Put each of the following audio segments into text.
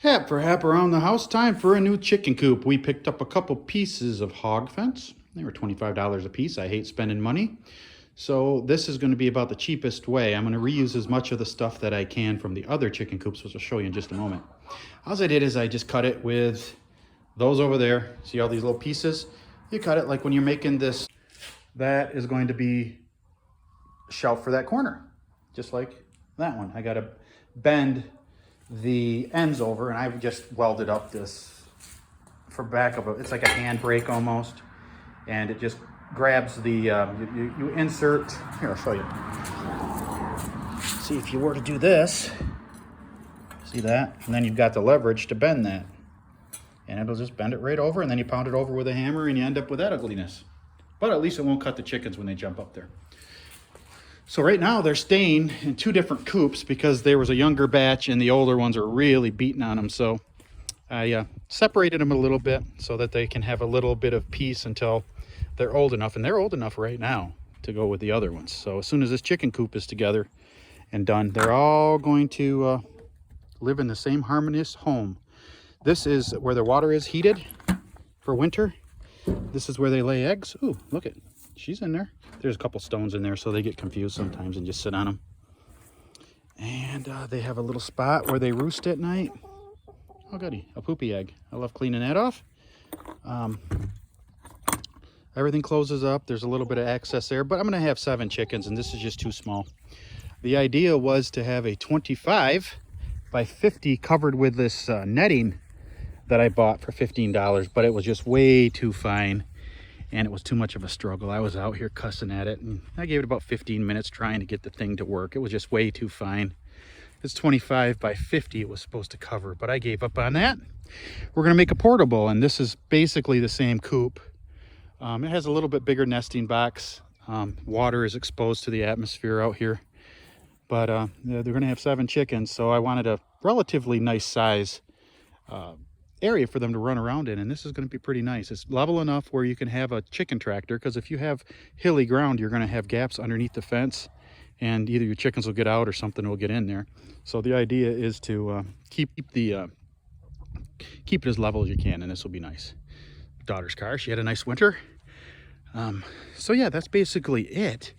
Hap for Hap around the house. Time for a new chicken coop. We picked up a couple pieces of hog fence. They were $25 a piece. I hate spending money. So this is going to be about the cheapest way. I'm going to reuse as much of the stuff that I can from the other chicken coops, which I'll show you in just a moment. All I did is I just cut it with those over there. See all these little pieces? You cut it like when you're making this. That is going to be a shelf for that corner, just like that one. I got to bend the ends over, and I've just welded up this for back of it. It's like a handbrake almost, and it just grabs the you insert here. I'll show you. See, if you were to do this, see that, and then you've got the leverage to bend that, and it'll just bend it right over, and then you pound it over with a hammer, and you end up with that ugliness. But at least it won't cut the chickens when they jump up there. So right now they're staying in two different coops because there was a younger batch and the older ones are really beating on them. So I separated them a little bit so that they can have a little bit of peace until they're old enough. And they're old enough right now to go with the other ones. So as soon as this chicken coop is together and done, they're all going to live in the same harmonious home. This is where the water is heated for winter. This is where they lay eggs. Ooh, look at, she's in there. There's a couple stones in there, so they get confused sometimes and just sit on them. And they have a little spot where they roost at night. Oh, goody, a poopy egg. I love cleaning that off. Everything closes up. There's a little bit of access there, but I'm going to have 7 chickens, and this is just too small. The idea was to have a 25 by 50 covered with this netting that I bought for $15, but it was just way too fine. And it was too much of a struggle. I was out here cussing at it, and I gave it about 15 minutes trying to get the thing to work. It was just way too fine. It's 25 by 50 it was supposed to cover, but I gave up on that. We're gonna make a portable, and this is basically the same coop. It has a little bit bigger nesting box. Water is exposed to the atmosphere out here, but they're gonna have 7 chickens, so I wanted a relatively nice size area for them to run around in, and this is going to be pretty nice. It's level enough where you can have a chicken tractor, because if you have hilly ground, you're going to have gaps underneath the fence, and either your chickens will get out or something will get in there. So the idea is to keep it as level as you can, and this will be nice. Daughter's car, she had a nice winter. So yeah, that's basically it.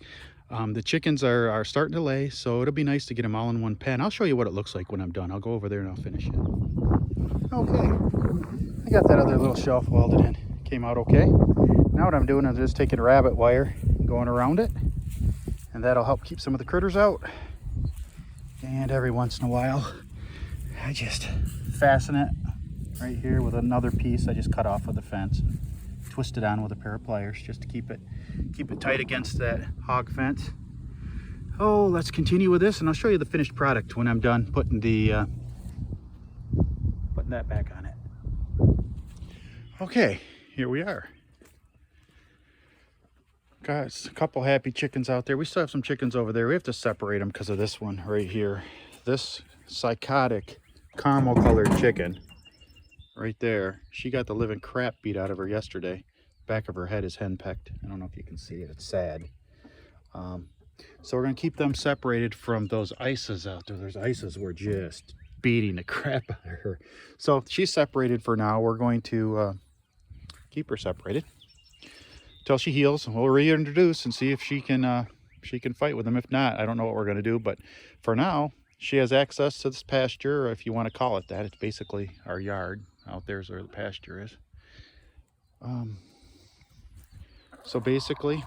The chickens are starting to lay, so it'll be nice to get them all in one pen. I'll show you what it looks like when I'm done. I'll go over there and I'll finish it. Okay, I got that other little shelf welded in. Came out okay. Now what I'm doing is just taking rabbit wire and going around it, and that'll help keep some of the critters out. And every once in a while, I just fasten it right here with another piece I just cut off of the fence and twist it on with a pair of pliers just to keep it tight against that hog fence. Oh, let's continue with this, and I'll show you the finished product when I'm done putting that back on it. Okay, here we are. Guys, a couple happy chickens out there. We still have some chickens over there. We have to separate them because of this one right here. This psychotic caramel colored chicken right there. She got the living crap beat out of her yesterday. Back of her head is henpecked. I don't know if you can see it. It's sad. So we're going to keep them separated from those ices out there. Those ices were just beating the crap out of her. So she's separated for now. We're going to keep her separated till she heals. We'll reintroduce and see if she can fight with them. If not, I don't know what we're going to do. But for now, she has access to this pasture, if you want to call it that. It's basically our yard. Out there's where the pasture is. So basically,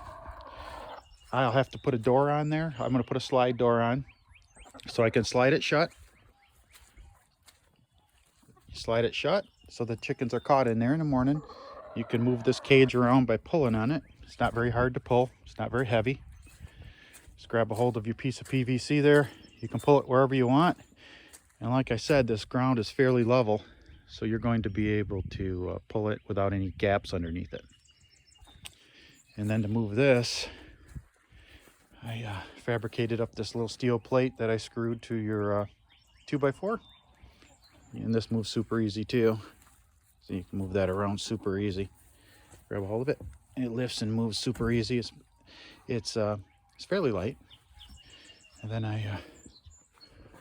I'll have to put a door on there. I'm going to put a slide door on so I can slide it shut. Slide it shut so the chickens are caught in there in the morning. You can move this cage around by pulling on it. It's not very hard to pull. It's not very heavy. Just grab a hold of your piece of PVC there. You can pull it wherever you want. And like I said, this ground is fairly level, so you're going to be able to pull it without any gaps underneath it. And then to move this, I fabricated up this little steel plate that I screwed to your 2x4. And this moves super easy too. So you can move that around super easy. Grab a hold of it, and it lifts and moves super easy. It's fairly light. And then I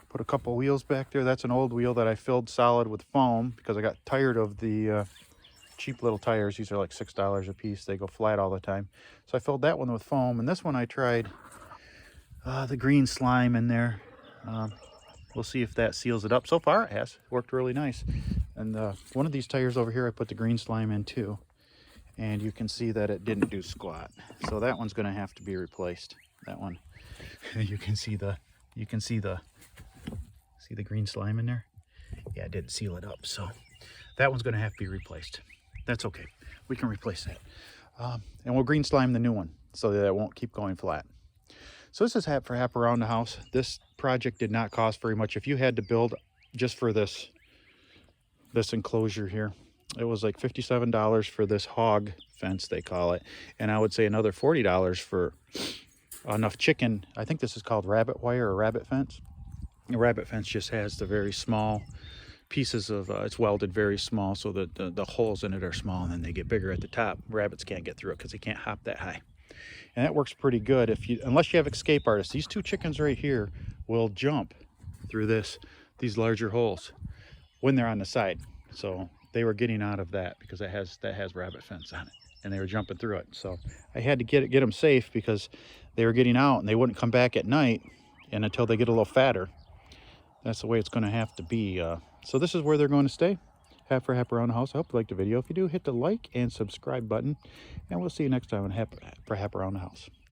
Put a couple wheels back there. That's an old wheel that I filled solid with foam because I got tired of the cheap little tires. These are like $6 a piece. They go flat all the time. So I filled that one with foam. And this one I tried the green slime in there. We'll see if that seals it up. So far it has. It worked really nice. And one of these tires over here I put the green slime in too. And you can see that it didn't do squat. So that one's going to have to be replaced. That one. You can see the green slime in there. Yeah, it didn't seal it up. So that one's going to have to be replaced. That's okay. We can replace that. And we'll green slime the new one so that it won't keep going flat. So this is for half around the house. This project did not cost very much. If you had to build just for this enclosure here, it was like $57 for this hog fence, they call it. And I would say another $40 for enough chicken. I think this is called rabbit wire or rabbit fence. The rabbit fence just has the very small pieces of, it's welded very small so that the holes in it are small, and then they get bigger at the top. Rabbits can't get through it because they can't hop that high. And that works pretty good unless you have escape artists. These two chickens right here will jump through these larger holes when they're on the side. So they were getting out of that because that has rabbit fence on it, and they were jumping through it. So I had to get them safe because they were getting out and they wouldn't come back at night and until they get a little fatter. That's the way it's going to have to be. So this is where they're going to stay. Half around the house. I hope you liked the video. If you do, hit the like and subscribe button, and we'll see you next time on half around the house.